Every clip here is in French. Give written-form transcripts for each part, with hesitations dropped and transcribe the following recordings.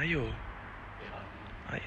Aïe. Aïe.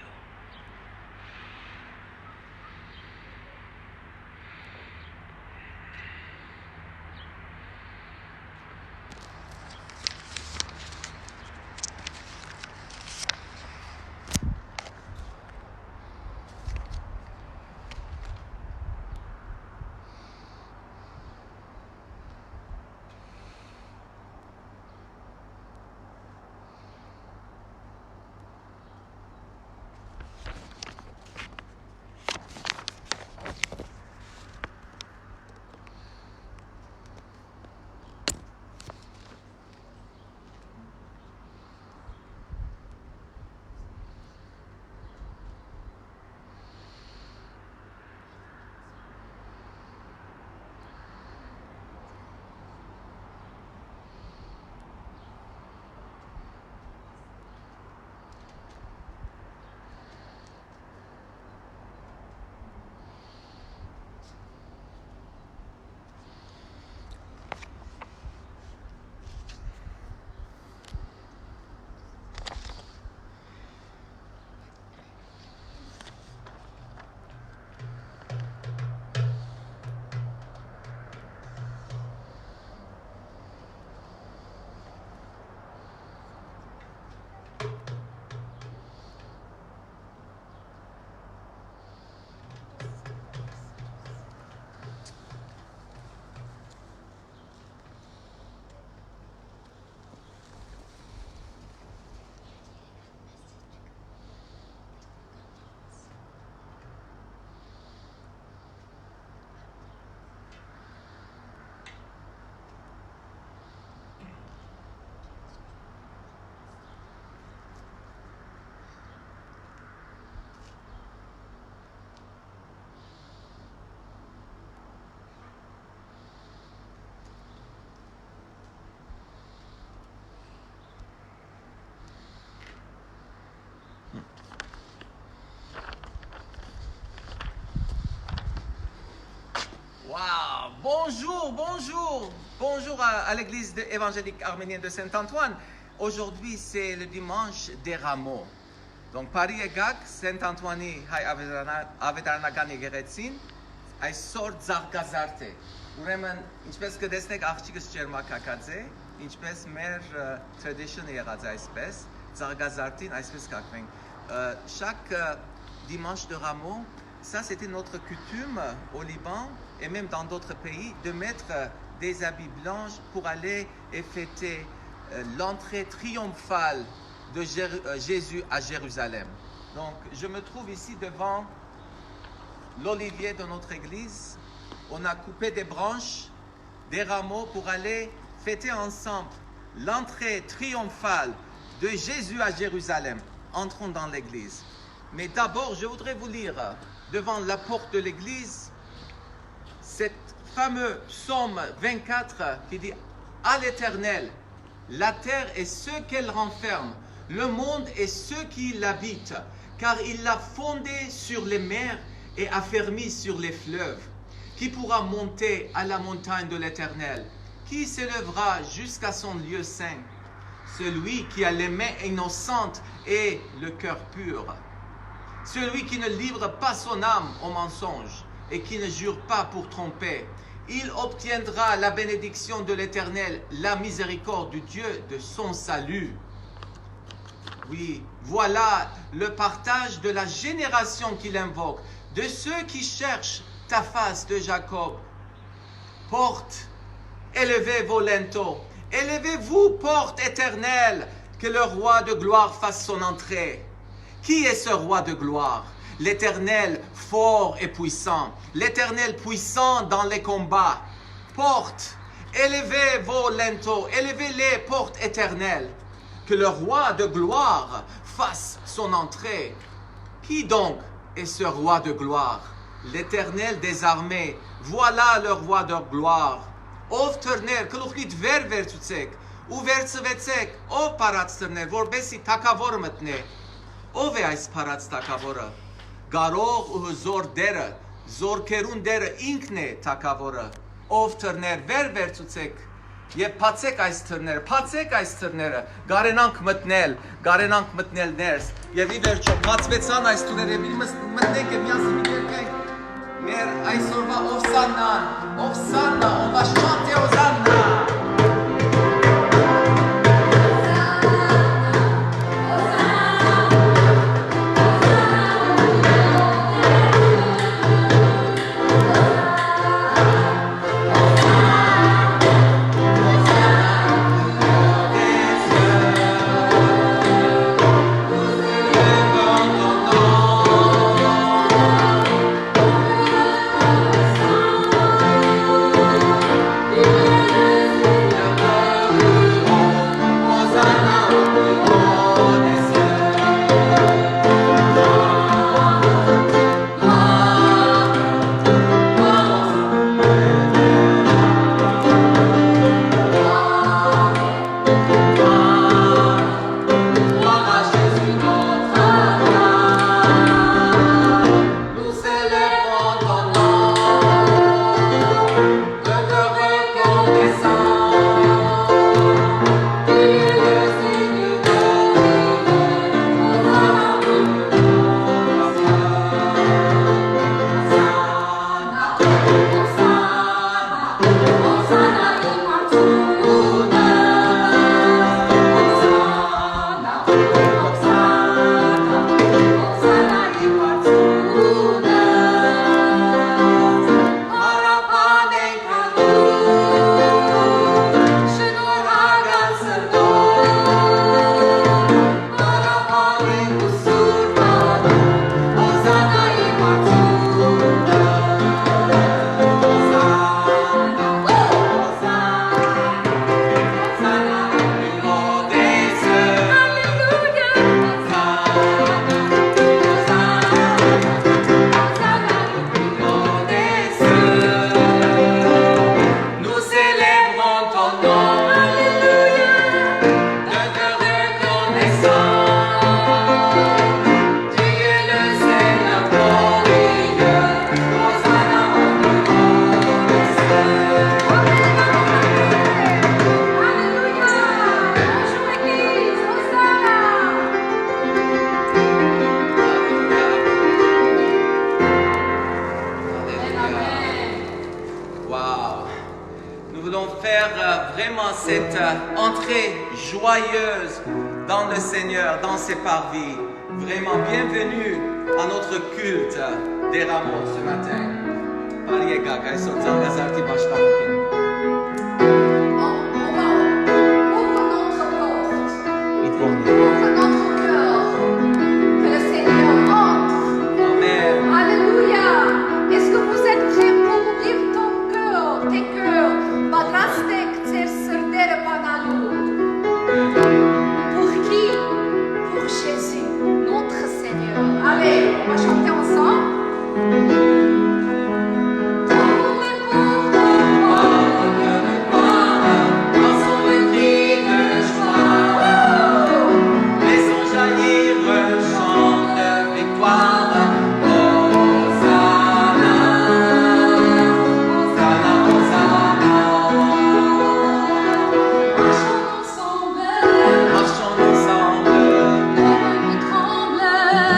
Wow! Bonjour à l'église évangélique arménienne de Saint-Antoine. Aujourd'hui, c'est le dimanche des rameaux. Donc, Paris et Gag, Saint-Antoine, Avedanagan Yegeretsin, այսօր Զարգազարդ է։ Ուրեմն, ինչպես կտեսնեք, աղջիկս ջերմակակած է, ինչպես մեր tradition-ը եղած է այսպես, Զարգազարդին այսպես կակվենք։ Chaque dimanche de rameaux, ça c'était notre coutume au Liban et même dans d'autres pays de mettre des habits blancs pour aller et fêter l'entrée triomphale de Jésus à Jérusalem. Donc, je me trouve ici devant l'olivier de notre église. On a coupé des branches, des rameaux pour aller fêter ensemble l'entrée triomphale de Jésus à Jérusalem. Entrons dans l'église. Mais d'abord, je voudrais vous lire devant la porte de l'église cet fameux psaume 24 qui dit « À l'Éternel, la terre et ce qu'elle renferme, le monde et ceux qui l'habitent, car il l'a fondé sur les mers et affermi sur les fleuves. Qui pourra monter à la montagne de l'Éternel? Qui s'élèvera jusqu'à son lieu saint? Celui qui a les mains innocentes et le cœur pur. Celui qui ne livre pas son âme au mensonge et qui ne jure pas pour tromper. Il obtiendra la bénédiction de l'Éternel, la miséricorde du Dieu de son salut. » Oui, voilà le partage de la génération qu'il invoque, de ceux qui cherchent ta face de Jacob. Porte, élevez vos linteaux, élevez-vous, porte éternelle, que le roi de gloire fasse son entrée. Qui est ce roi de gloire? L'Éternel fort et puissant, l'Éternel puissant dans les combats. Porte, élevez vos linteaux, élevez-les, porte éternelle, que le roi de gloire fasse son entrée. Qui donc est ce roi de gloire? L'Éternel des armées, voilà le roi de gloire. Ով թռներ, գլուխիդ վեր վերցուցեք, ու վերցվեցեք, ով պարած թռներ, որբեսի թակավորը մտնե։ Ով է այս պարած թակավորը? Գարող ու հզոր դերը, զորքերուն դերը ինքն է թակավորը։ Ով թռներ, վեր վերցուցեք, Եվ բացեք այս թրները, գարենանք մտնել ներս, եւ ի վերջո բացվեցան այս թուրերը, մի մտնենք եւ միասին երգենք մեր այսօրվա Օսաննան, on va chanter Hosanna. Vraiment cette entrée joyeuse dans le Seigneur, dans ses parvis. Vraiment bienvenue à notre culte des rameaux ce matin. Marie Gaga, et Sotzan Gazarti Bashtamukin.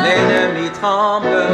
L'ennemi tremble.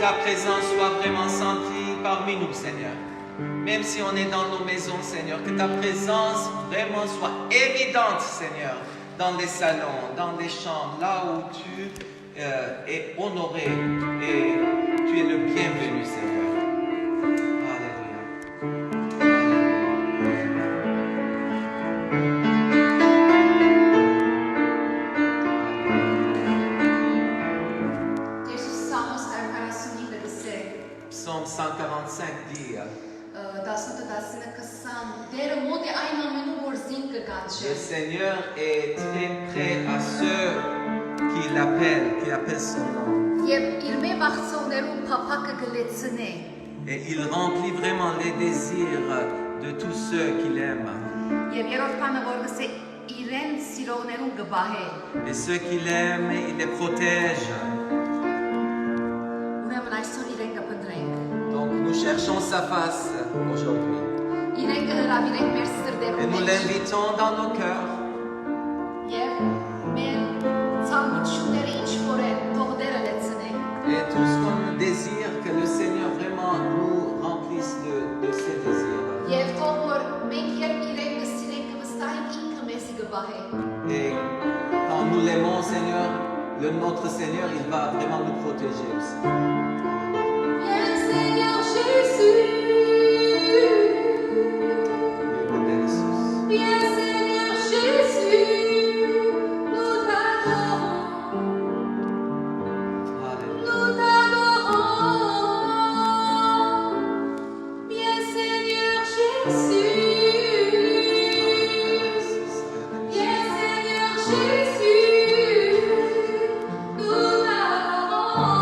ta présence soit vraiment sentie parmi nous, Seigneur. Même si on est dans nos maisons, Seigneur, que ta présence vraiment soit évidente, Seigneur, dans les salons, dans les chambres, là où tu es honoré et tu es le bienvenu, Seigneur. Alléluia. Psaume 145 dit le Seigneur est très près à ceux qui appellent son nom. Et il remplit vraiment les désirs de tous ceux qui l'aiment. Et ceux qui l'aiment, il les protège. Donc nous cherchons sa face aujourd'hui. Et nous l'invitons dans nos cœurs. Et tout ce qu'on désire, que le Seigneur vraiment nous remplisse de ses désirs. Et quand nous l'aimons, Seigneur, notre Seigneur, il va vraiment nous protéger aussi. Viens Seigneur Jésus. Viens Seigneur Jésus. Nous t'adorons. Nous t'adorons. Viens Seigneur Jésus. Viens Seigneur Jésus. Nous t'adorons.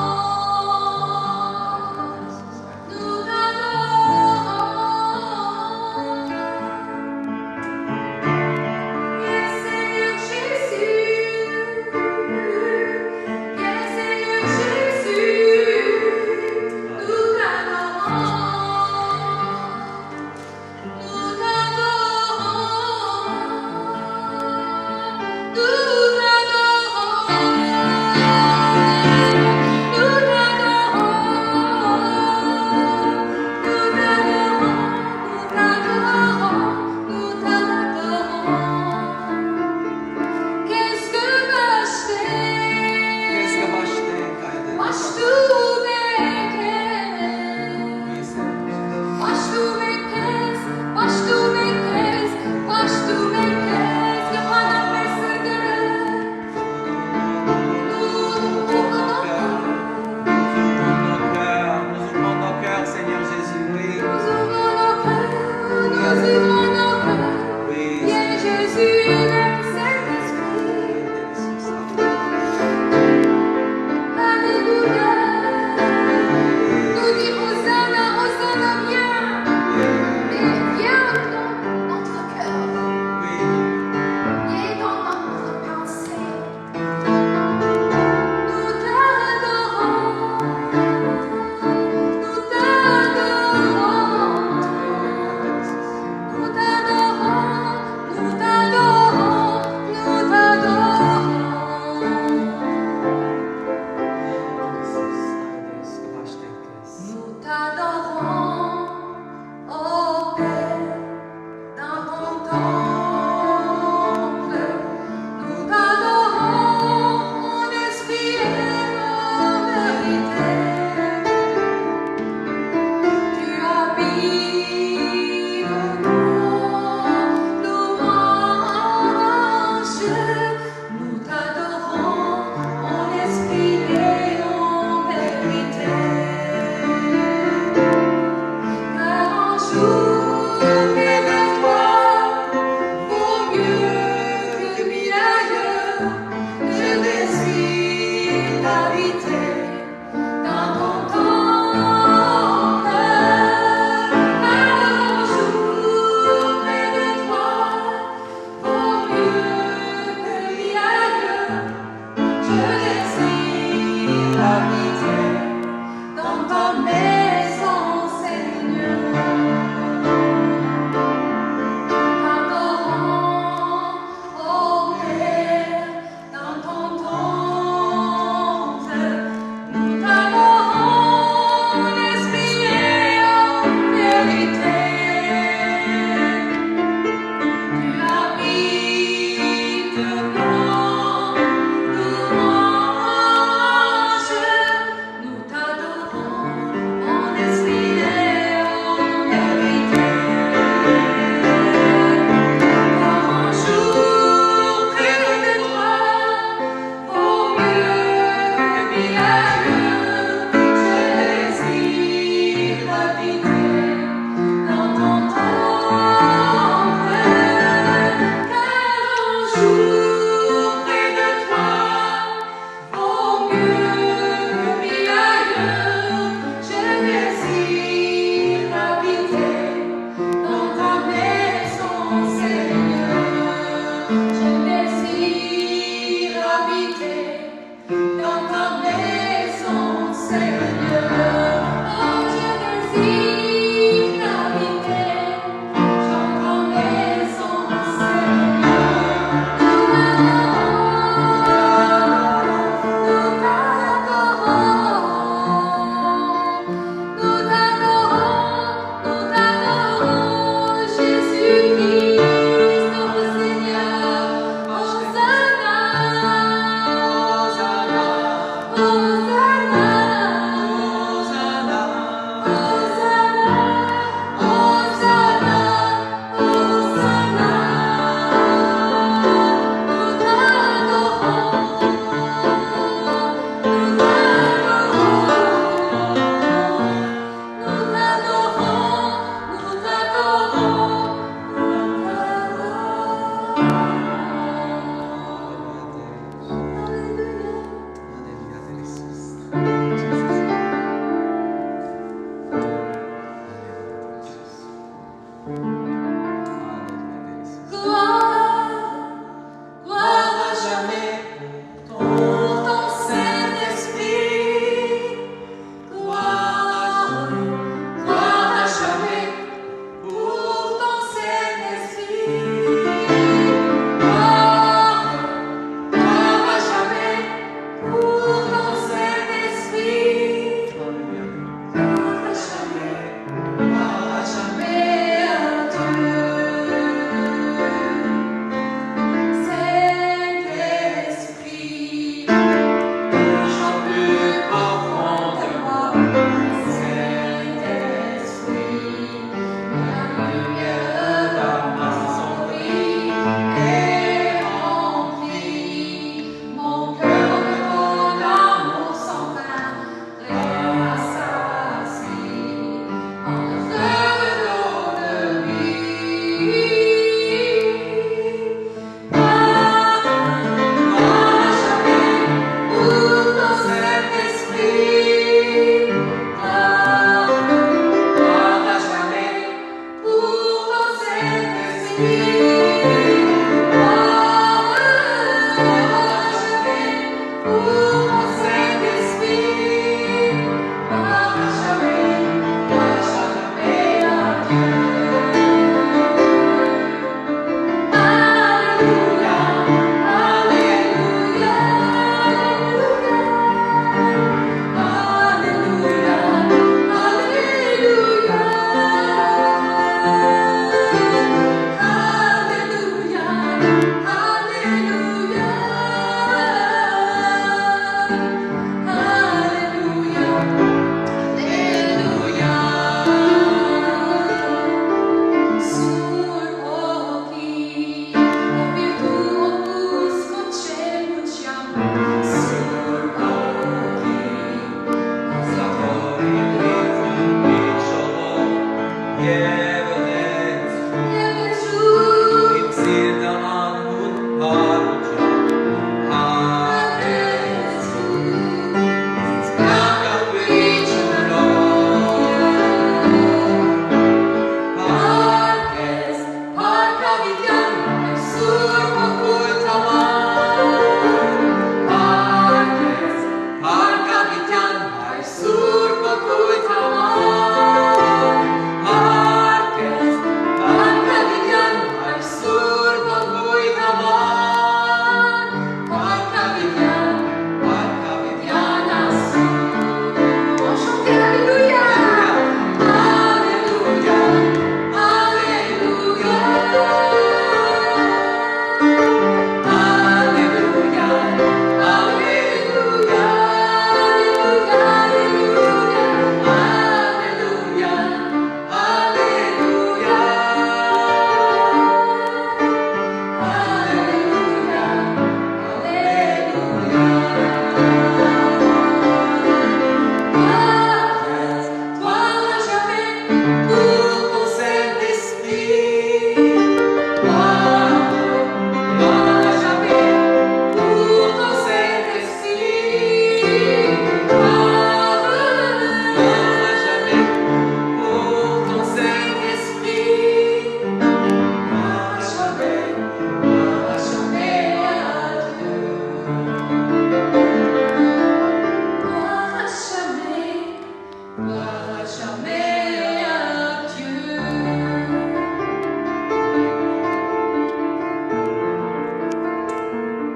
Gloire à jamais à Dieu.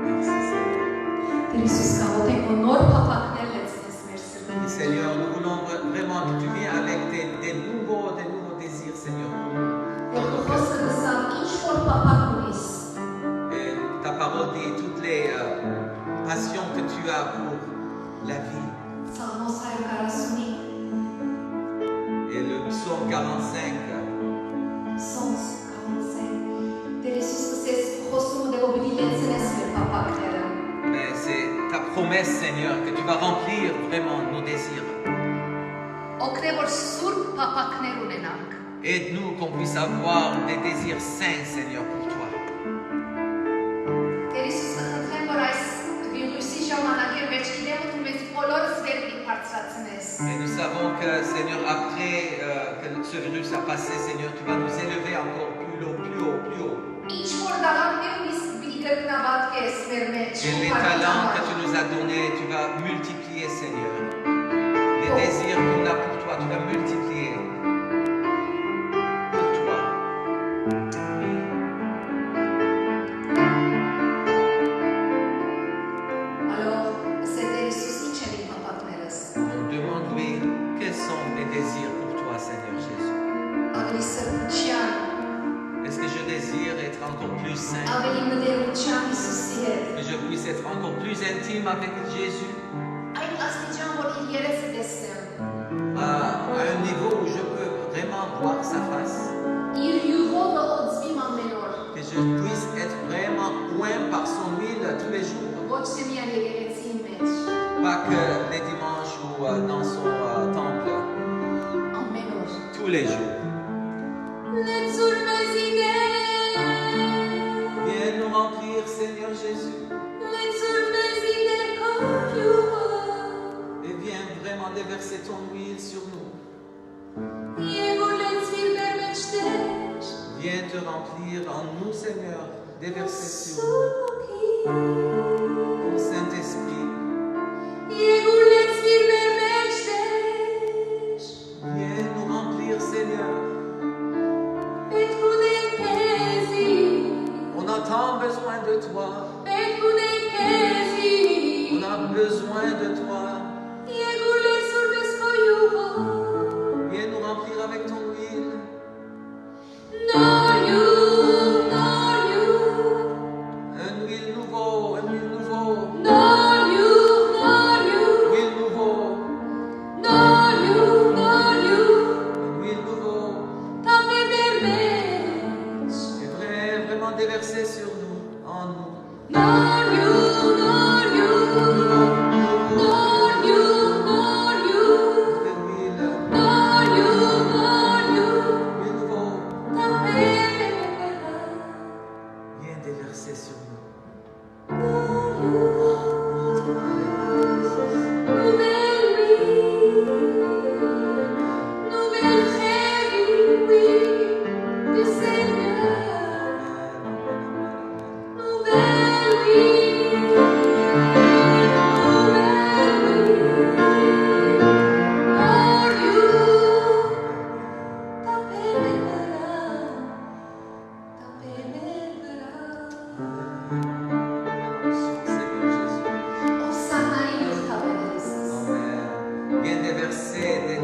Merci Seigneur. Tēr Iisus, kā vēl teikt, no nor papaknēm liecinies mēs sirdī. Et Seigneur, nous voulons vraiment que tu viennes avec des nouveaux désirs, Seigneur. Jo tu poți să lăsăm nici vor papacunis. Et ta parole dit toutes les passions que tu as pour la vie. Psalmos ai care a sunit. Et le psaume 45, Sons, kaunse. Tēr Iisus, tu esi hosumu de obligaționez pe papaknēm. mais c'est ta promesse, Seigneur, que tu vas remplir vraiment nos désirs. Okne vor surp papakner unenank. Aide-nous qu'on puisse avoir des désirs sains, Seigneur, pour toi. Tēr Iisus, să cântăm vor ai virusi ժամանակեր մեջ գիտեմ ու դու մեզ բոլորը ստերնի բարձրացնես։ Et nous savons que, Seigneur, après que ce virus a passé, Seigneur, tu vas nous élever encore plus haut, plus haut, plus haut. Ինչ որ դալանքներ ունիս բիգրտնավատկես մեր մեջ։ Et les talents que tu nous as donnés, tu vas multiplier, Seigneur. Les désirs qu'on a pour toi, tu vas multiplier. Pour toi. Alors, c'est Tēr Iisus ինչ են իմ papakներս։ Donc demande-lui quels sont les désirs pour toi, Seigneur Jésus. Ավելի սրբության, Est-ce que je désire être encore plus saint, ավելի մտերմության Հիսուսի հետ։ que je puisse être encore plus intime avec Jésus, Այն աստիճան, որ իր երեսը տեսնեմ։ à un niveau où je peux vraiment voir sa face, Իր յուղովը օծվի ամեն օր։ que je puisse être vraiment oint par son huile tous les jours, Ոչ թե միայն եկեղեցին մեջ, pas que les dimanches ou dans son temple, ամեն օր։ tous les jours. Լեցուր մեզիներ, Viens nous remplir, Seigneur Jésus, լեցուր մեզիներ քո յուղը։ et viens vraiment déverser ton huile sur nous. Եվ որ լեցվիր մեր մեջ Տեր, Viens te remplir en nous, Seigneur, déverser sur nous. Սուրբի։ Mon Saint-Esprit, Եվ որ լեցվիր մեր մեջ Տեր, viens nous remplir, Seigneur. պետք ունենք քեզի, On a tant besoin de toi. պետք ունենք քեզի։ On a besoin de toi. Եվ որ լեցուր մեզ քո յուղը, Viens nous remplir avec ton huile. նոր յուղ, նոր յուղ, Un huile nouveau, un huile nouveau, նոր յուղ, nor յուղ, huile nouveau, nor յուղ, nor յուղ, un huile nouveau. տապե մեր մեջ, Et vraiment déverser sur nous, en nous. նոր յուղ, nor յուղ, nor յուղ, nor յուղ, De l'huile, nor յուղ, nor յուղ, huile nouveau. տապե մեր վրա, Viens déverser sur nous. նոր յուղ, nouvelle vie, nouvelle vie, oui, du Seigneur. Nouvelle vie, nouvelle vie, nor յուղ, տապե մեր վրա, տապե մեր վրա, Seigneur Jésus. Ոսաննայի յուղ տապե մեր Հիսուս, Amen. Viens déverser des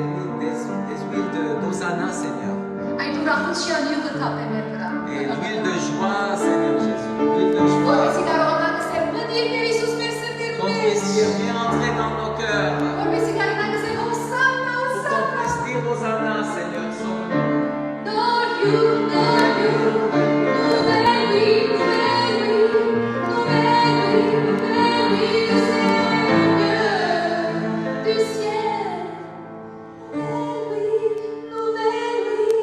huiles d'Hosanna, Seigneur. այդ ուրախության յուղը տապե մեր վրա, Et l'huile de joie, Seigneur Jésus. L'huile de joie. որպեսզի կարողանանք ասել մտիր Տեր Հիսուս մեր սրտերում Qu'on մեջ, puisse dire, viens entrer dans nos cœurs. որպեսզի կարողանանք ասել Հոսաննա, Qu'on Հոսաննա, puisse dire Hosanna, Seigneur, son nom. nor յուղ, nor յուղ, nouvelle vie, nouvelle vie, nouvelle vie, nouvelle vie du Seigneur, du ciel. Nouvelle vie, nouvelle vie,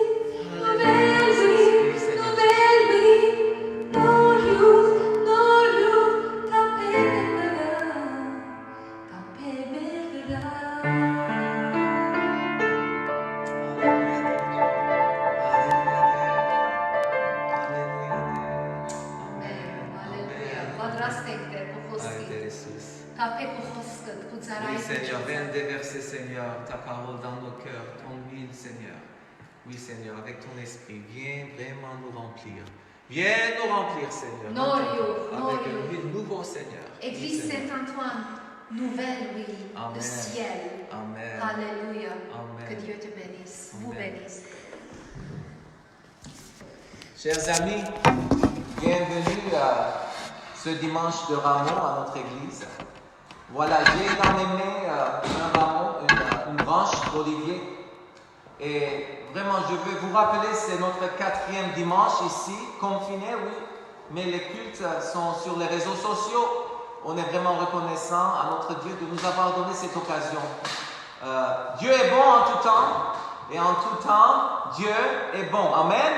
nouvelle vie, nouvelle vie, Seigneur, viens déverser, Seigneur, ta parole dans nos cœurs, ton huile, Seigneur. Oui, Seigneur, avec ton esprit, viens vraiment nous remplir. Viens nous remplir, Seigneur. Avec un huile nouveau, Seigneur. Église Oui, Seigneur. Saint-Antoine, nouvelle huile, Amen. le ciel. Amen. Alléluia. Amen. Que Dieu te bénisse. Vous Amen. bénisse. Chers amis, bienvenue ce dimanche de Rameau à notre église. Voilà, j'ai dans mes mains un rameau, une branche d'olivier. Et vraiment, je veux vous rappeler, c'est notre 4e dimanche ici, confiné, oui, mais les cultes sont sur les réseaux sociaux. On est vraiment reconnaissant à notre Dieu de nous avoir donné cette occasion. Dieu est bon en tout temps, et en tout temps, Dieu est bon. Amen.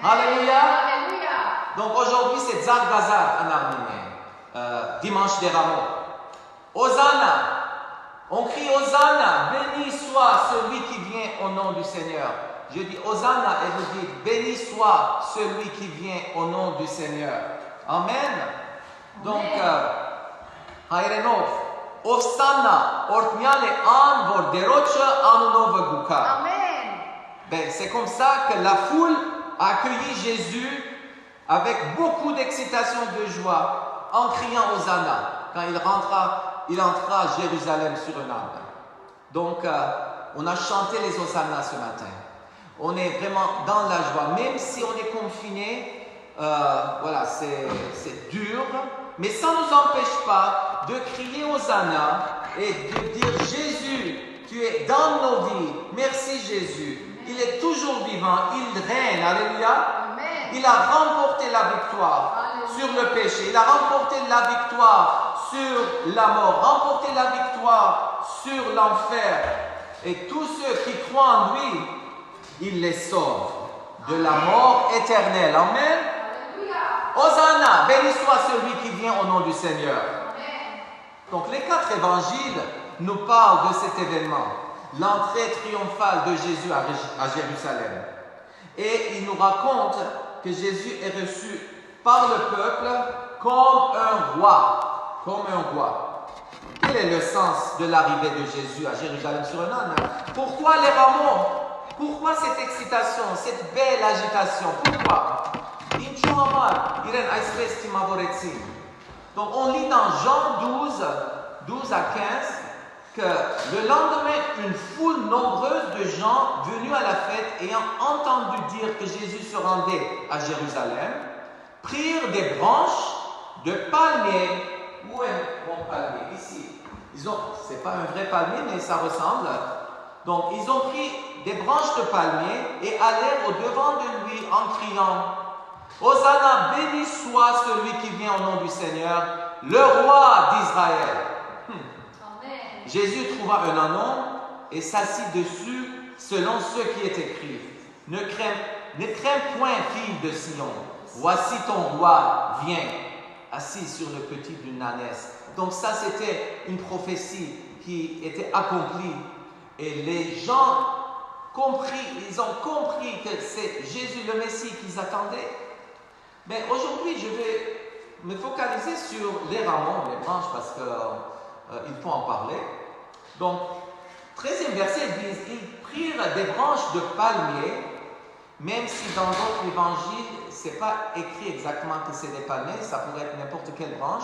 Alléluia. Alléluia. Donc aujourd'hui, c'est Tzad Gazar en arménien, dimanche des rameaux. Hosanna. On crie Hosanna, béni soit celui qui vient au nom du Seigneur. Je dis Hosanna et vous dites béni soit celui qui vient au nom du Seigneur. Amen. Donc, Hayrenov, Hosanna, Ortmiale an vorderocha anunovaguka. Amen. Ben, c'est comme ça que la foule a accueilli Jésus avec beaucoup d'excitation et de joie en criant Hosanna quand il entra à Jérusalem sur un arbre. Donc, on a chanté les Hosanna ce matin. On est vraiment dans la joie, même si on est confiné. Voilà, c'est dur, mais ça ne nous empêche pas de crier Hosanna et de dire Jésus, tu es dans nos vies. Merci Jésus. Il est toujours vivant, il règne. Alléluia. Amen. Il a remporté la victoire sur le péché. Il a remporté la victoire sur la mort, remporté la victoire sur l'enfer. Et tous ceux qui croient en lui, il les sauve de la mort éternelle. Amen. Alléluia. Hosanna, béni soit celui qui vient au nom du Seigneur. Amen. Donc les 4 évangiles nous parlent de cet événement, l'entrée triomphale de Jésus à Jérusalem. Et ils nous racontent que Jésus est reçu par le peuple comme un roi. Comme un roi. Quel est le sens de l'arrivée de Jésus à Jérusalem sur un âne? Pourquoi les rameaux? Pourquoi cette excitation, cette belle agitation? Pourquoi? Donc on lit dans Jean 12 à 15, que le lendemain, une foule nombreuse de gens venus à la fête, ayant entendu dire que Jésus se rendait à Jérusalem, prirent des branches de palmiers. Où est mon palmier? Ici. C'est pas un vrai palmier, mais ça ressemble. Donc, ils ont pris des branches de palmier et allèrent au devant de lui en criant Hosanna, béni soit celui qui vient au nom du Seigneur, le roi d'Israël. Amen. Jésus trouva un anon et s'assit dessus selon ce qui est écrit. Ne crains point, fille de Sion. Voici ton roi vient, assis sur le petit d'une ânesse. Donc ça, c'était une prophétie qui était accomplie. Et les gens ils ont compris que c'est Jésus le Messie qu'ils attendaient. Mais aujourd'hui, je vais me focaliser sur les rameaux, les branches, parce qu'il faut en parler. Donc, 13e verset dit, ils prirent des branches de palmier, même si dans d'autres évangiles, ce n'est pas écrit exactement que c'est des palmiers, ça pourrait être n'importe quelle branche.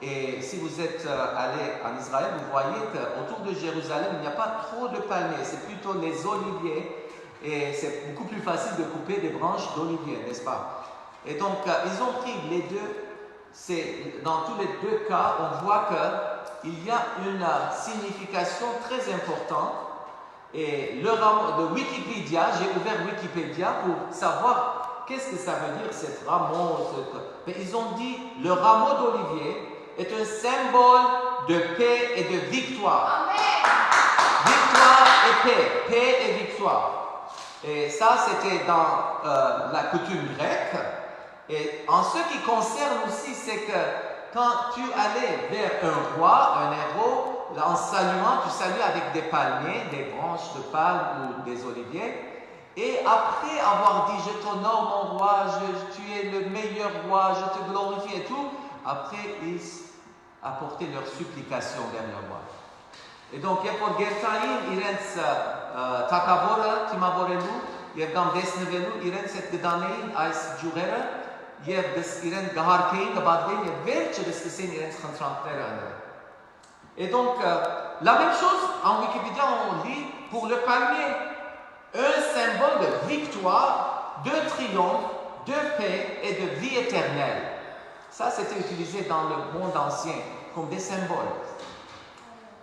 Et si vous êtes allé en Israël, vous voyez qu'autour de Jérusalem, il n'y a pas trop de palmiers, c'est plutôt les oliviers. Et c'est beaucoup plus facile de couper des branches d'olivier, n'est-ce pas? Et donc, ils ont pris les deux. Dans tous les deux cas, on voit qu'il y a une signification très importante. Et le rameau de Wikipédia, j'ai ouvert Wikipédia pour savoir qu'est-ce que ça veut dire, cette rameau. Mais ils ont dit, le rameau d'olivier est un symbole de paix et de victoire. Amen. Victoire et paix et victoire. Et ça, c'était dans la coutume grecque. Et en ce qui concerne aussi, c'est que quand tu allais vers un roi, un héros, en saluant, tu saluais avec des palmiers, des branches de palme ou des oliviers. Et après avoir dit, je t'honore mon roi, tu es le meilleur roi, je te glorifie et tout, après ils apportaient leur supplication vers le roi. Et donc, pour Gertaïn, Irens Takavora, Timavorelu, Yevgam Desnevelu, Irens et Gedanein, Ais Jurera, Irens Gaharkein, Gabadlein, Yeverche Deskesin, Irens Contrantera. Et donc, la même chose, en Wikipédia, on lit pour le palmier, un symbole de victoire, de triomphe, de paix et de vie éternelle. Ça, c'était utilisé dans le monde ancien comme des symboles.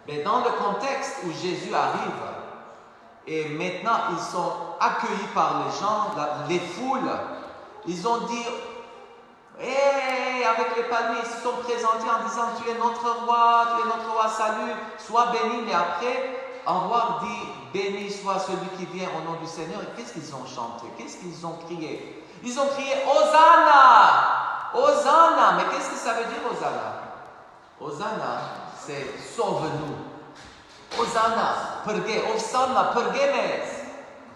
Mais dans le contexte où Jésus arrive, et maintenant ils sont accueillis par les gens, les foules, ils ont dit, hey, avec les palmiers, ils se sont présentés en disant, tu es notre roi, salut, sois béni. Mais après avoir dit, béni soit celui qui vient au nom du Seigneur, qu'est-ce qu'ils ont chanté? Qu'est-ce qu'ils ont crié? Ils ont crié, Hosanna! Hosanna! Mais qu'est-ce que ça veut dire, Hosanna? Hosanna, c'est sauve-nous. Hosanna, perge, Hosanna, pergemes.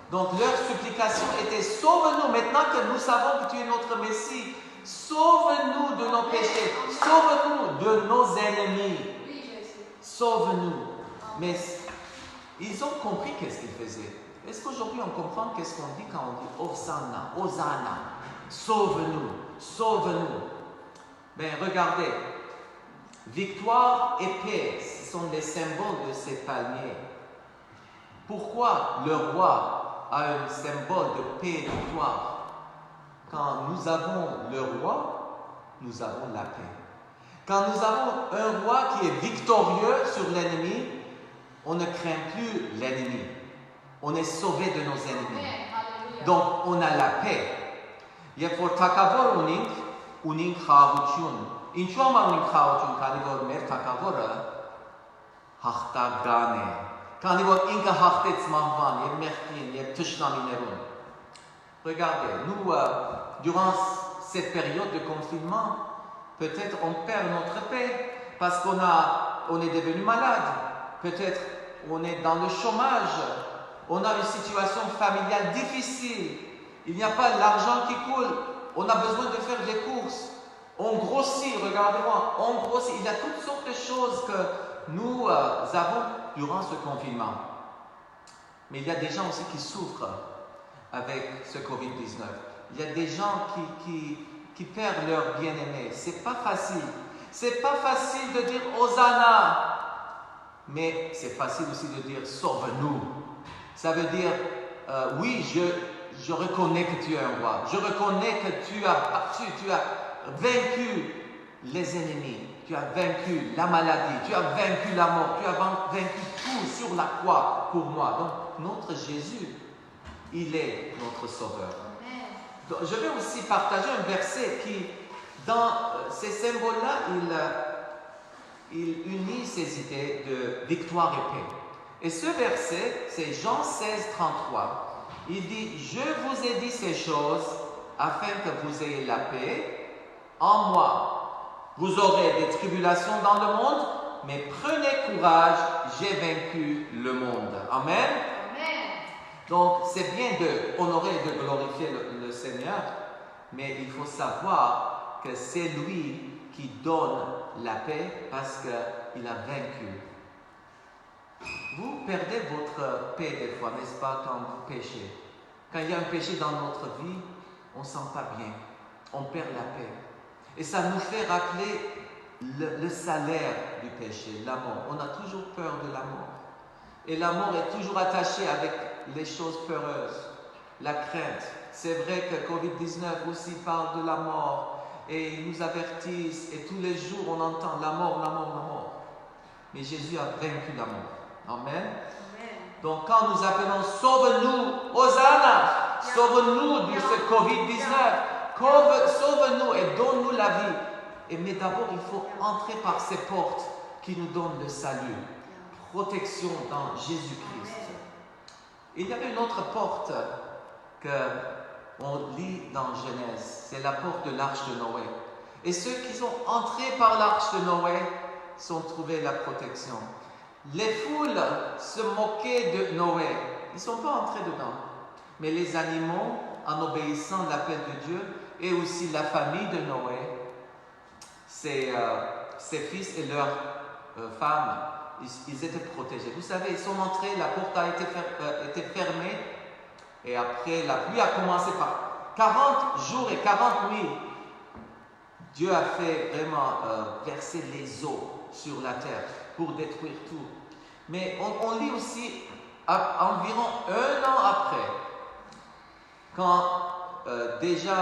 Donc leur supplication était sauve-nous maintenant que nous savons que tu es notre Messie. Sauve-nous de nos péchés. Sauve-nous de nos ennemis. Sauve-nous. Mais ils ont compris qu'est-ce qu'ils faisaient. Est-ce qu'aujourd'hui on comprend qu'est-ce qu'on dit quand on dit Hosanna, Hosanna, sauve-nous, sauve-nous? Mais regardez, victoire et paix sont les symboles de ces palmiers. Pourquoi le roi a un symbole de paix et de victoire? Quand nous avons le roi, nous avons la paix. Quand nous avons un roi qui est victorieux sur l'ennemi, on ne craint plus l'ennemi. On est sauvé de nos ennemis. Donc, on a la paix. Il y a pour takavor unin khavuchun. Inchoma unin khavuchun kanivor mer takavora hachta gane. Kanivor inka hachtetz mahvan yeb merkin yeb tushnaminerun. Regardez, nous, durant cette période de confinement, peut-être on perd notre paix parce qu'on est devenu malade. Peut-être on est dans le chômage. On a une situation familiale difficile. Il n'y a pas l'argent qui coule. On a besoin de faire des courses. On grossit, regardez-moi, on grossit. Il y a toutes sortes de choses que nous avons durant ce confinement. Mais il y a des gens aussi qui souffrent avec ce Covid-19. Il y a des gens qui perdent leur bien-aimé. C'est pas facile. C'est pas facile de dire Hosanna. Mais c'est facile aussi de dire sauve-nous. Ça veut dire oui, je reconnais que tu es un roi. Je reconnais que tu as vaincu les ennemis. Tu as vaincu la maladie. Tu as vaincu la mort. Tu as vaincu tout sur la croix pour moi. Donc notre Jésus, il est notre sauveur. Donc, je vais aussi partager un verset qui, dans ces symboles-là, il unit ces idées de victoire et paix. Et ce verset, c'est Jean 16, 33. Il dit, je vous ai dit ces choses afin que vous ayez la paix en moi. Vous aurez des tribulations dans le monde, mais prenez courage, j'ai vaincu le monde. Amen. Amen. Donc, c'est bien d'honorer et de glorifier le Seigneur, mais il faut savoir que c'est lui qui donne la paix parce qu'il a vaincu. Vous perdez votre paix des fois, n'est-ce pas, quand vous péchez. Quand il y a un péché dans notre vie, on ne se sent pas bien. On perd la paix. Et ça nous fait rappeler le salaire du péché, la mort. On a toujours peur de la mort. Et la mort est toujours attachée avec les choses peureuses, la crainte. C'est vrai que Covid-19 aussi parle de la mort. Et ils nous avertissent. Et tous les jours, on entend la mort, la mort, la mort. Mais Jésus a vaincu la mort. Amen. Amen. Donc quand nous appelons sauve-nous, Hosanna, sauve-nous de ce Covid-19, sauve-nous et donne-nous la vie. Mais d'abord, il faut entrer par ces portes qui nous donnent le salut, protection dans Jésus-Christ. Il y avait une autre porte qu'on lit dans Genèse, c'est la porte de l'arche de Noé. Et ceux qui sont entrés par l'arche de Noé sont trouvés la protection. Les foules se moquaient de Noé. Ils ne sont pas entrés dedans. Mais les animaux, en obéissant à l'appel de Dieu, et aussi la famille de Noé, ses fils et leurs femmes, ils étaient protégés. Vous savez, ils sont entrés, la porte a été fermée, et après la pluie a commencé par 40 jours et 40 nuits. Dieu a fait vraiment verser les eaux sur la terre pour détruire tout. Mais on lit aussi, environ 1 an après, quand déjà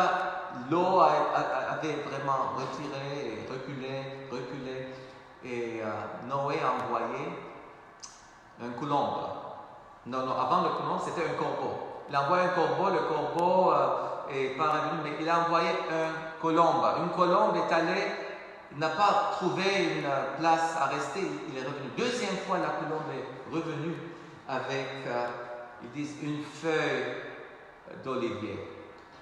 l'eau avait vraiment retiré, reculé, et Noé a envoyé un colombe. Non, avant le colombe, c'était un corbeau. Il a envoyé un corbeau, le corbeau est pas revenu, mais il a envoyé un colombe. Une colombe est allée, il n'a pas trouvé une place à rester, il est revenu. Deuxième fois, la colombe est revenue avec, ils disent, une feuille d'olivier.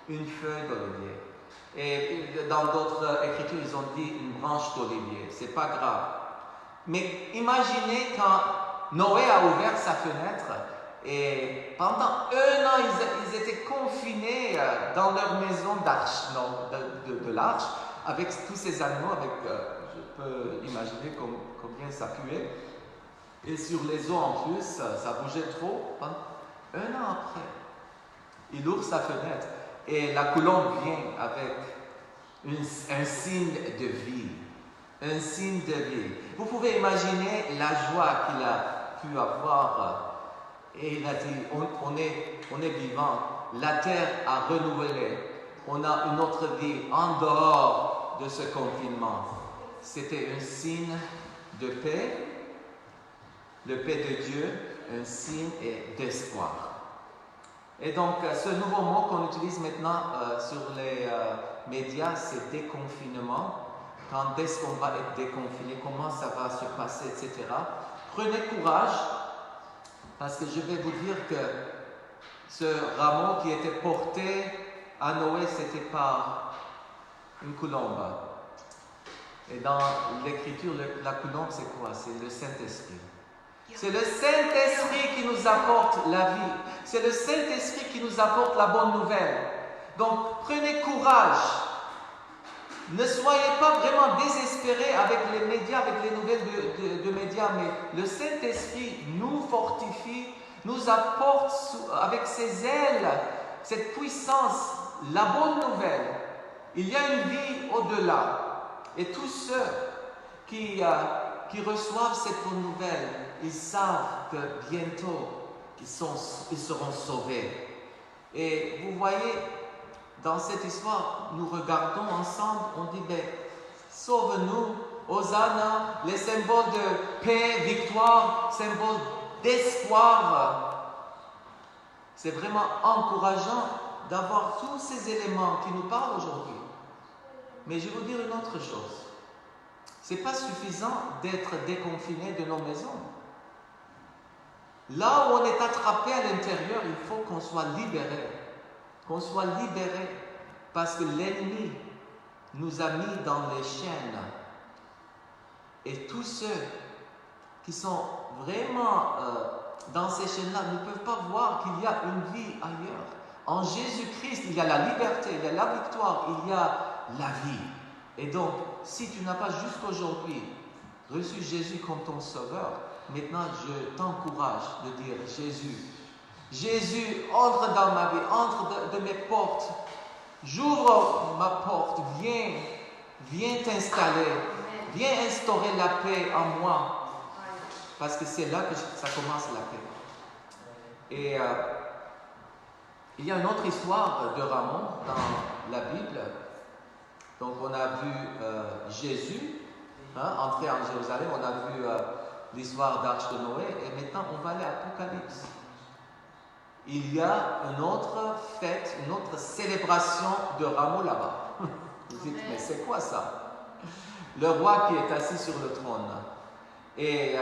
Une feuille d'olivier. Et dans d'autres écritures, ils ont dit une branche d'olivier. C'est pas grave. Mais imaginez quand Noé a ouvert sa fenêtre et pendant 1 an, ils étaient confinés dans leur maison d'arche, de l'arche, avec tous ces animaux, je peux imaginer combien ça puait. Et sur les eaux en plus, ça bougeait trop. 1 an après, il ouvre sa fenêtre et la colombe vient avec un signe de vie. Un signe de vie. Vous pouvez imaginer la joie qu'il a pu avoir. Et il a dit, on est vivant. La terre a renouvelé. On a une autre vie en dehors de ce confinement. C'était un signe de paix, le paix de Dieu, un signe d'espoir. Et donc, ce nouveau mot qu'on utilise maintenant sur les médias, c'est déconfinement. Quand est-ce qu'on va être déconfiné, comment ça va se passer, etc. Prenez courage, parce que je vais vous dire que ce rameau qui était porté à Noé, c'était par une colombe. Et dans l'écriture, la colombe, c'est quoi? C'est le Saint-Esprit. C'est le Saint-Esprit qui nous apporte la vie. C'est le Saint-Esprit qui nous apporte la bonne nouvelle. Donc, prenez courage. Ne soyez pas vraiment désespérés avec les médias, avec les nouvelles de médias, mais le Saint-Esprit nous fortifie, nous apporte avec ses ailes cette puissance, la bonne nouvelle. Il y a une vie au-delà. Et tous ceux qui reçoivent cette bonne nouvelle, ils savent que bientôt, ils seront sauvés. Et vous voyez, dans cette histoire, nous regardons ensemble, on dit, sauve-nous, Hosanna, les symboles de paix, victoire, symboles d'espoir. C'est vraiment encourageant d'avoir tous ces éléments qui nous parlent aujourd'hui. Mais je vais vous dire une autre chose. Ce n'est pas suffisant d'être déconfiné de nos maisons. Là où on est attrapé à l'intérieur, il faut qu'on soit libéré. Qu'on soit libéré parce que l'ennemi nous a mis dans les chaînes. Et tous ceux qui sont vraiment dans ces chaînes-là ne peuvent pas voir qu'il y a une vie ailleurs. En Jésus-Christ, il y a la liberté, il y a la victoire, il y a la vie. Et donc, si tu n'as pas jusqu'aujourd'hui reçu Jésus comme ton sauveur, maintenant je t'encourage de dire Jésus, entre dans ma vie, entre de mes portes, j'ouvre ma porte, viens t'installer, viens instaurer la paix en moi, parce que c'est là que ça commence la paix. Et il y a une autre histoire de Ramon dans la Bible. Donc on a vu Jésus entrer en Jérusalem, on a vu l'histoire d'Arche de Noé, et maintenant on va aller à l'Apocalypse. Il y a une autre fête, une autre célébration de rameaux là-bas. Vous dites, mais c'est quoi ça? Le roi qui est assis sur le trône. Et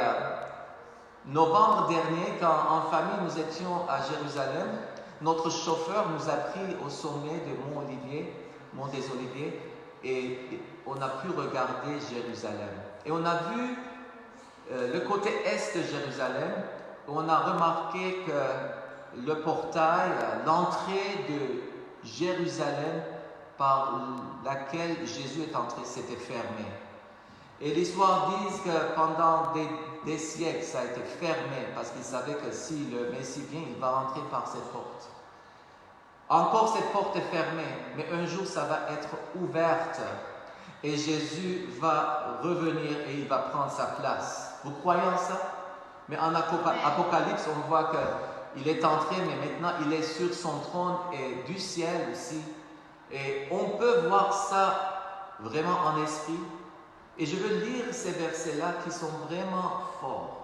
novembre dernier, quand en famille nous étions à Jérusalem, notre chauffeur nous a pris au sommet de Mont des Oliviers, et on a pu regarder Jérusalem. Et on a vu le côté est de Jérusalem, où on a remarqué que le portail, l'entrée de Jérusalem par laquelle Jésus est entré, s'était fermé. Et l'histoire dit que pendant des siècles, ça a été fermé parce qu'ils savaient que si le Messie vient, il va rentrer par cette porte. Encore cette porte est fermée, mais un jour ça va être ouverte et Jésus va revenir et il va prendre sa place. Vous croyez en ça? Mais en Apocalypse, on voit qu'il est entré, mais maintenant il est sur son trône et du ciel aussi. Et on peut voir ça vraiment en esprit. Et je veux lire ces versets-là qui sont vraiment forts.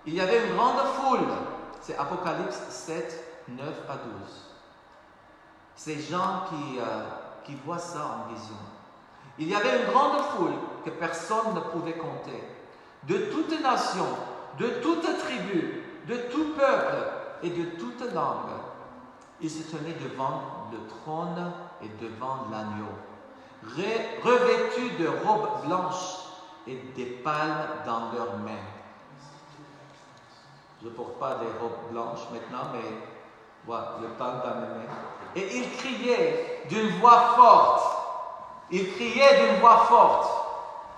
Il y avait une grande foule, c'est Apocalypse 7, 9 à 12. Ces gens qui voient ça en vision. Il y avait une grande foule que personne ne pouvait compter, de toute nation, de toute tribu, de tout peuple et de toute langue. Ils se tenaient devant le trône et devant l'agneau, revêtus de robes blanches et des palmes dans leurs mains. Je ne porte pas des robes blanches maintenant, mais voilà, le palme dans mes mains. Et ils criaient d'une voix forte. Ils criaient d'une voix forte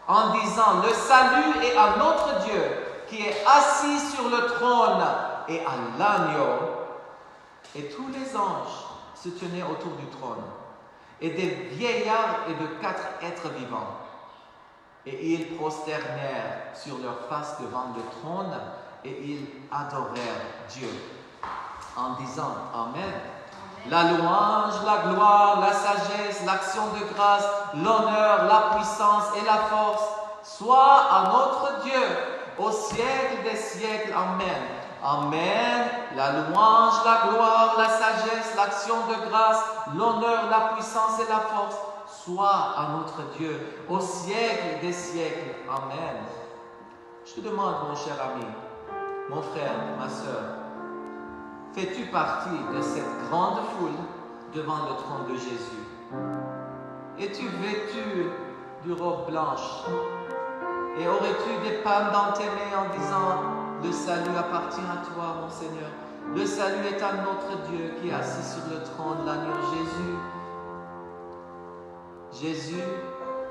en disant: le salut est à notre Dieu qui est assis sur le trône et à l'agneau. Et tous les anges se tenaient autour du trône, et des vieillards et de 4 êtres vivants. Et ils prosternèrent sur leur face devant le trône, et ils adorèrent Dieu en disant: Amen. La louange, la gloire, la sagesse, l'action de grâce, l'honneur, la puissance et la force soient à notre Dieu au siècle des siècles. Amen. Amen. La louange, la gloire, la sagesse, l'action de grâce, l'honneur, la puissance et la force soient à notre Dieu au siècle des siècles. Amen. Je te demande, mon cher ami, mon frère, ma soeur, fais-tu partie de cette grande foule devant le trône de Jésus? Es-tu vêtu de robe blanche? Et aurais-tu des palmes dans tes mains en disant: le salut appartient à toi, mon Seigneur. Le salut est à notre Dieu qui est assis sur le trône, l'agneau Jésus. Jésus,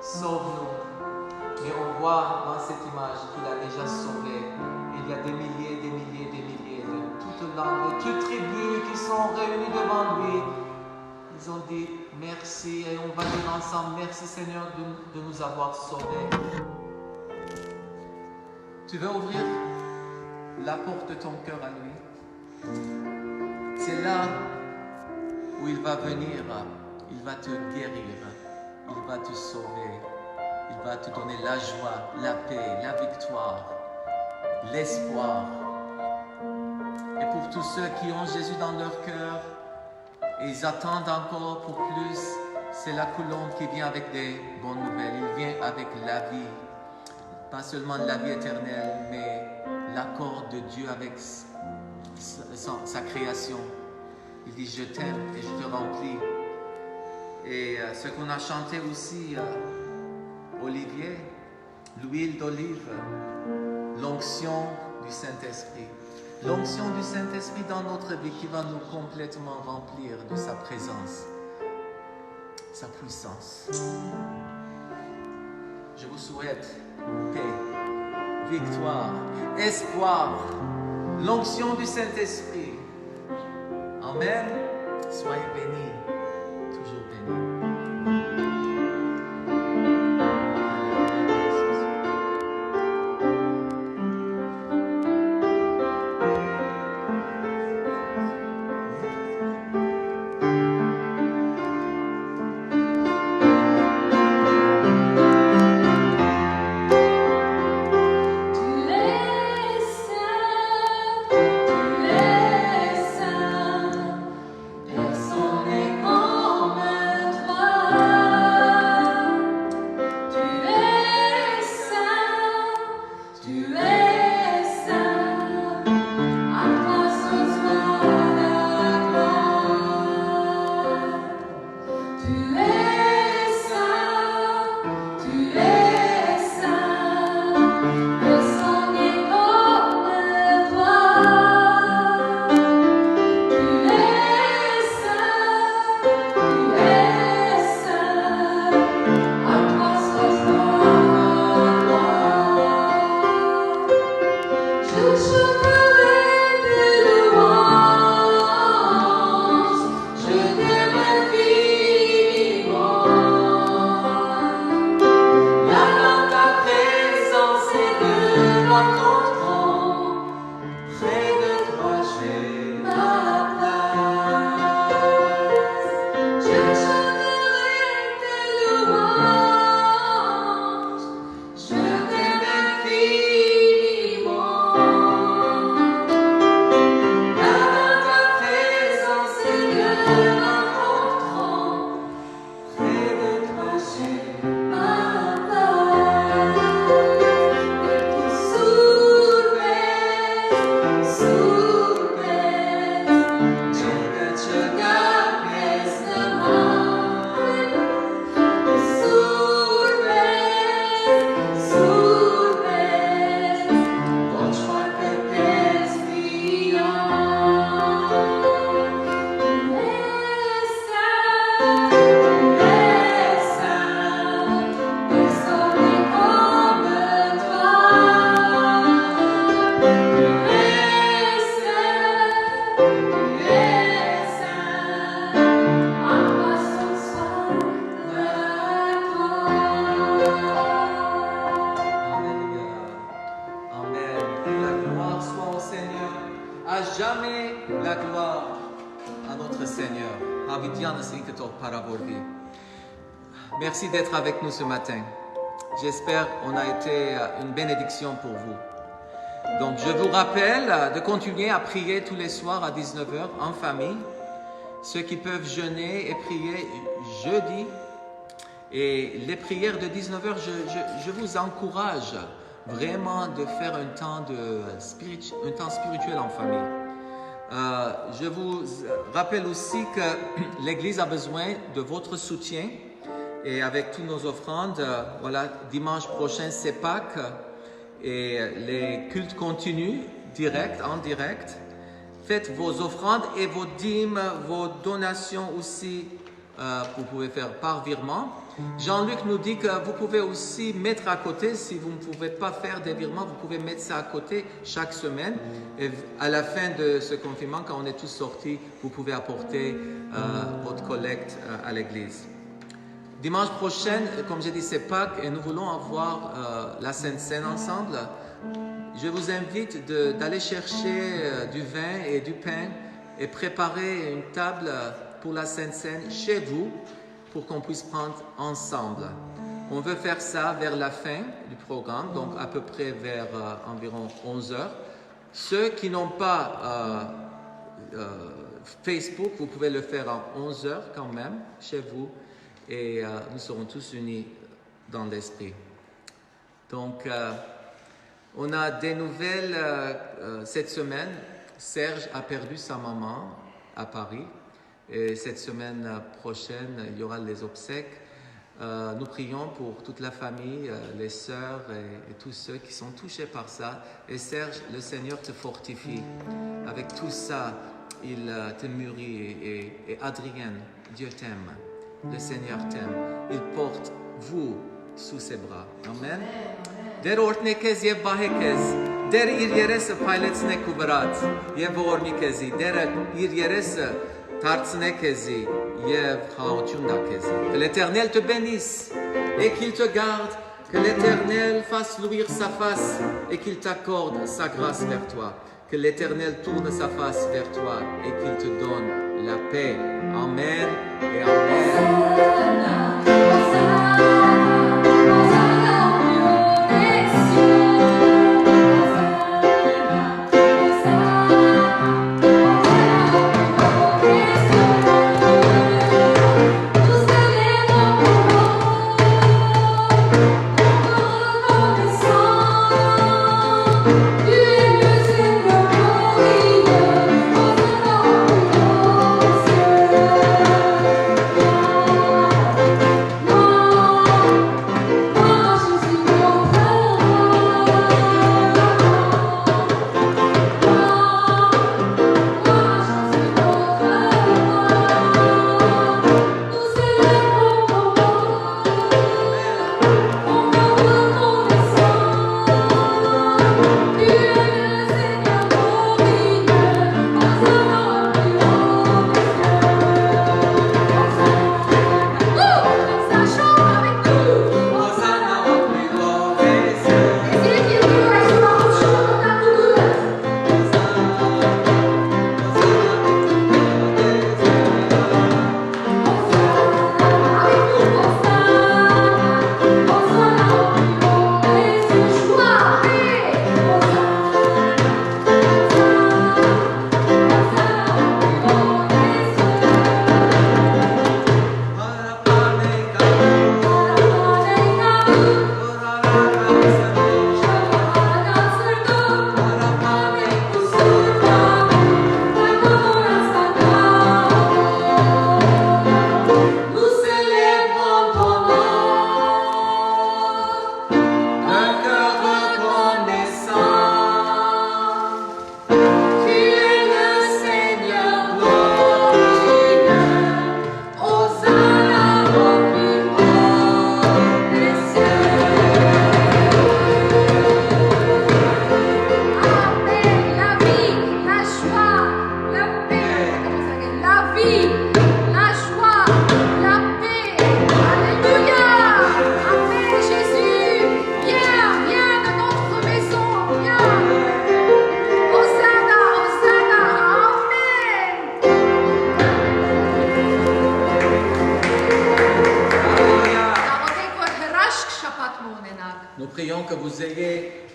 sauve-nous. Mais on voit dans cette image qu'il a déjà sauvé. Il y a des milliers, des milliers, des milliers de toutes langues, de toutes tribus qui sont réunies devant lui. Ils ont dit merci et on va dire ensemble: merci Seigneur de nous avoir sauvés. Tu veux ouvrir la porte de ton cœur à lui? C'est là où il va venir, il va te guérir, il va te sauver, il va te donner la joie, la paix, la victoire, l'espoir. Et pour tous ceux qui ont Jésus dans leur cœur et ils attendent encore pour plus, c'est la colombe qui vient avec des bonnes nouvelles. Il vient avec la vie, pas seulement la vie éternelle, mais l'accord de Dieu avec sa création. Il dit: je t'aime et je te remplis. Et ce qu'on a chanté aussi, Olivier, l'huile d'olive, l'onction du Saint-Esprit. L'onction du Saint-Esprit dans notre vie qui va nous complètement remplir de sa présence, sa puissance. Je vous souhaite paix, victoire, espoir, l'onction du Saint-Esprit. Amen. Soyez bénis, toujours bénis. Personne n'est la gloire à notre Seigneur. Merci d'être avec nous ce matin. J'espère qu'on a été une bénédiction pour vous. Donc, je vous rappelle de continuer à prier tous les soirs à 19h en famille. Ceux qui peuvent jeûner et prier jeudi. Et les prières de 19h, je vous encourage vraiment de faire un temps spirituel en famille. Je vous rappelle aussi que l'Église a besoin de votre soutien. Et avec toutes nos offrandes, voilà, dimanche prochain, c'est Pâques. Et les cultes continuent en direct. Faites vos offrandes et vos dîmes, vos donations aussi, vous pouvez faire par virement. Jean-Luc nous dit que vous pouvez aussi mettre à côté, si vous ne pouvez pas faire des virements, vous pouvez mettre ça à côté chaque semaine. Et à la fin de ce confinement, quand on est tous sortis, vous pouvez apporter votre collecte à l'église. Dimanche prochain, comme j'ai dit, c'est Pâques et nous voulons avoir la Sainte Seine ensemble. Je vous invite d'aller chercher du vin et du pain et préparer une table pour la Sainte Seine chez vous pour qu'on puisse prendre ensemble. On veut faire ça vers la fin du programme, donc à peu près vers environ 11h. Ceux qui n'ont pas Facebook, vous pouvez le faire à 11h quand même, chez vous. Et nous serons tous unis dans l'esprit. Donc, on a des nouvelles cette semaine. Serge a perdu sa maman à Paris. Et cette semaine prochaine, il y aura les obsèques. Nous prions pour toute la famille, les sœurs et tous ceux qui sont touchés par ça. Et Serge, le Seigneur te fortifie. Avec tout ça, il te mûrit. Et Adrienne, Dieu t'aime. Le Seigneur t'aime. Il porte vous sous ses bras. Amen. Der ortnekez yev bahekez. Der ir yeres pailetsnek ubrat. Yev ormikezi. Der ir yeres tartsnekezi. Yev haotundakezi. Que l'Éternel te bénisse et qu'il te garde. Que l'Éternel fasse luire sa face et qu'il t'accorde sa grâce vers toi. Que l'Éternel tourne sa face vers toi et qu'il te donne la paix. Amen et Amen.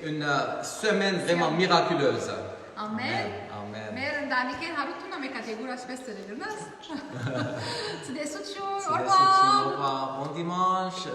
une semaine vraiment miraculeuse. Amen. Amen. Meron daniken harutuna me categoria spestere, nas? Să de suciu, Au orba! revoir. Bon dimanche.